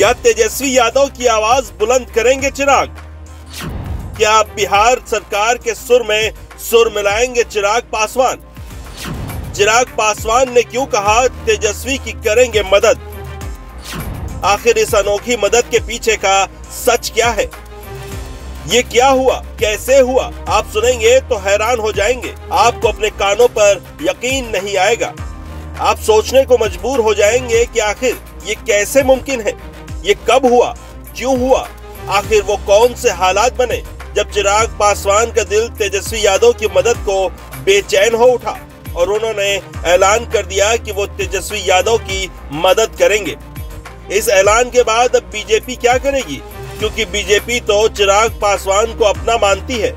क्या तेजस्वी यादव की आवाज बुलंद करेंगे चिराग? क्या बिहार सरकार के सुर में सुर मिलाएंगे चिराग पासवान? चिराग पासवान ने क्यों कहा तेजस्वी की करेंगे मदद? आखिर इस अनोखी मदद के पीछे का सच क्या है? ये क्या हुआ, कैसे हुआ? आप सुनेंगे तो हैरान हो जाएंगे। आपको अपने कानों पर यकीन नहीं आएगा। आप सोचने को मजबूर हो जाएंगे कि आखिर ये कैसे मुमकिन है, ये कब हुआ, क्यों हुआ, आखिर वो कौन से हालात बने जब चिराग पासवान का दिल तेजस्वी यादव की मदद को बेचैन हो उठा और उन्होंने ऐलान कर दिया कि वो तेजस्वी यादव की मदद करेंगे। इस ऐलान के बाद अब बीजेपी क्या करेगी? क्योंकि बीजेपी तो चिराग पासवान को अपना मानती है।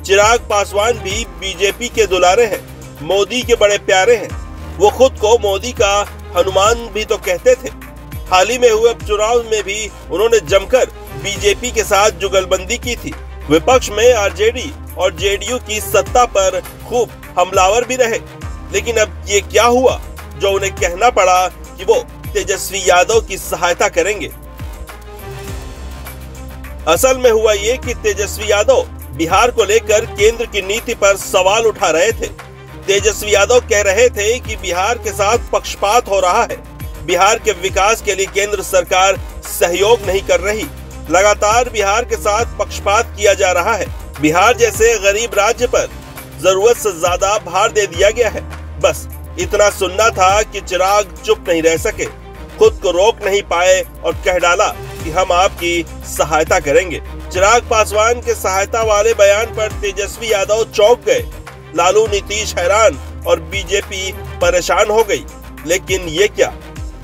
चिराग पासवान भी बीजेपी के दुलारे हैं, मोदी के बड़े प्यारे हैं। वो खुद को मोदी का हनुमान भी तो कहते थे। हाल ही में हुए चुनाव में भी उन्होंने जमकर बीजेपी के साथ जुगलबंदी की थी। विपक्ष में आरजेडी और जेडीयू की सत्ता पर खूब हमलावर भी रहे। लेकिन अब ये क्या हुआ जो उन्हें कहना पड़ा कि वो तेजस्वी यादव की सहायता करेंगे? असल में हुआ ये कि तेजस्वी यादव बिहार को लेकर केंद्र की नीति पर सवाल उठा रहे थे। तेजस्वी यादव कह रहे थे कि बिहार के साथ पक्षपात हो रहा है, बिहार के विकास के लिए केंद्र सरकार सहयोग नहीं कर रही, लगातार बिहार के साथ पक्षपात किया जा रहा है, बिहार जैसे गरीब राज्य पर जरूरत से ज्यादा भार दे दिया गया है। बस इतना सुनना था कि चिराग चुप नहीं रह सके, खुद को रोक नहीं पाए और कह डाला कि हम आपकी सहायता करेंगे। चिराग पासवान के सहायता वाले बयान पर तेजस्वी यादव चौंक गए। लालू नीतीश हैरान और बीजेपी परेशान हो गई। लेकिन ये क्या,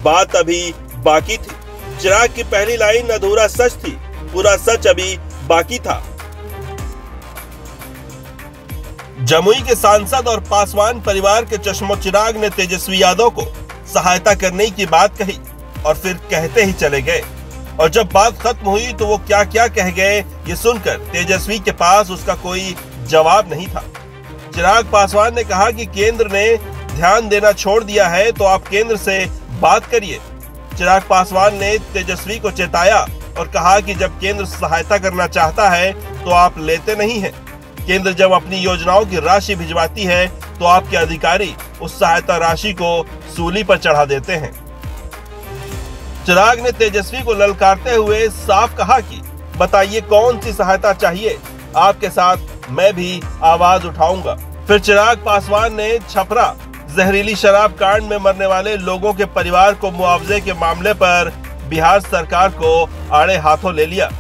बात अभी बाकी थी। चिराग की पहली लाइन अधूरा सच थी, पूरा सच अभी बाकी था। जमुई के सांसद और पासवान परिवार के चश्मो चिराग ने तेजस्वी यादव को सहायता करने की बात कही और फिर कहते ही चले गए। और जब बात खत्म हुई तो वो क्या क्या कह गए ये सुनकर तेजस्वी के पास उसका कोई जवाब नहीं था। चिराग पासवान ने कहा कि केंद्र ने ध्यान देना छोड़ दिया है तो आप केंद्र से बात करिए। चिराग पासवान ने तेजस्वी को चेताया और कहा कि जब केंद्र सहायता करना चाहता है तो आप लेते नहीं हैं। केंद्र जब अपनी योजनाओं की राशि भिजवाती है तो आपके अधिकारी उस सहायता राशि को सूली पर चढ़ा देते हैं। चिराग ने तेजस्वी को ललकारते हुए साफ कहा कि बताइए कौन सी सहायता चाहिए, आपके साथ मैं भी आवाज उठाऊंगा। फिर चिराग पासवान ने छपरा जहरीली शराब कांड में मरने वाले लोगों के परिवार को मुआवजे के मामले पर बिहार सरकार को आड़े हाथों ले लिया।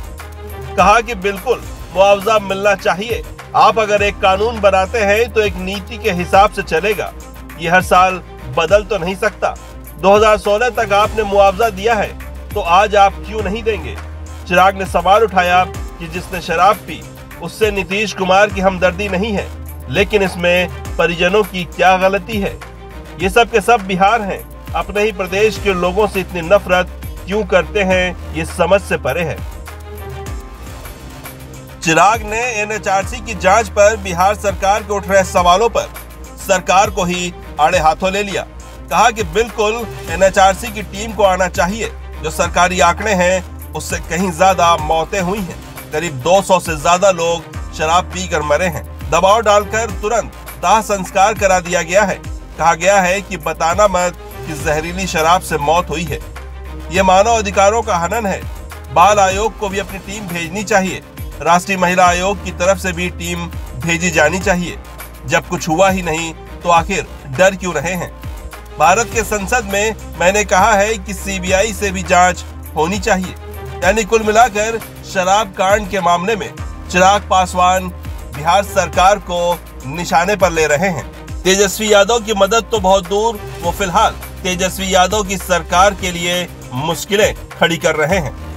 कहा कि बिल्कुल मुआवजा मिलना चाहिए। आप अगर एक कानून बनाते हैं तो एक नीति के हिसाब से चलेगा, ये हर साल बदल तो नहीं सकता। 2016 तक आपने मुआवजा दिया है तो आज आप क्यों नहीं देंगे? चिराग ने सवाल उठाया कि जिसने शराब पी उससे नीतीश कुमार की हमदर्दी नहीं है, लेकिन इसमें परिजनों की क्या गलती है? ये सब के सब बिहार हैं, अपने ही प्रदेश के लोगों से इतनी नफरत क्यों करते हैं, ये समझ से परे है। चिराग ने एनएचआरसी की जांच पर बिहार सरकार के उठ रहे सवालों पर सरकार को ही आड़े हाथों ले लिया। कहा कि बिल्कुल एनएचआरसी की टीम को आना चाहिए। जो सरकारी आंकड़े हैं उससे कहीं ज्यादा मौतें हुई हैं। करीब 200 से ज्यादा लोग शराब पीकर मरे हैं। दबाव डालकर तुरंत दाह संस्कार करा दिया गया है। कहा गया है कि बताना मत कि जहरीली शराब से मौत हुई है। ये मानव अधिकारों का हनन है। बाल आयोग को भी अपनी टीम भेजनी चाहिए। राष्ट्रीय महिला आयोग की तरफ से भी टीम भेजी जानी चाहिए। जब कुछ हुआ ही नहीं तो आखिर डर क्यों रहे हैं? भारत के संसद में मैंने कहा है कि सीबीआई से भी जांच होनी चाहिए। यानी कुल मिलाकर शराब कांड के मामले में चिराग पासवान बिहार सरकार को निशाने पर ले रहे हैं। तेजस्वी यादव की मदद तो बहुत दूर, वो फिलहाल तेजस्वी यादव की सरकार के लिए मुश्किलें खड़ी कर रहे हैं।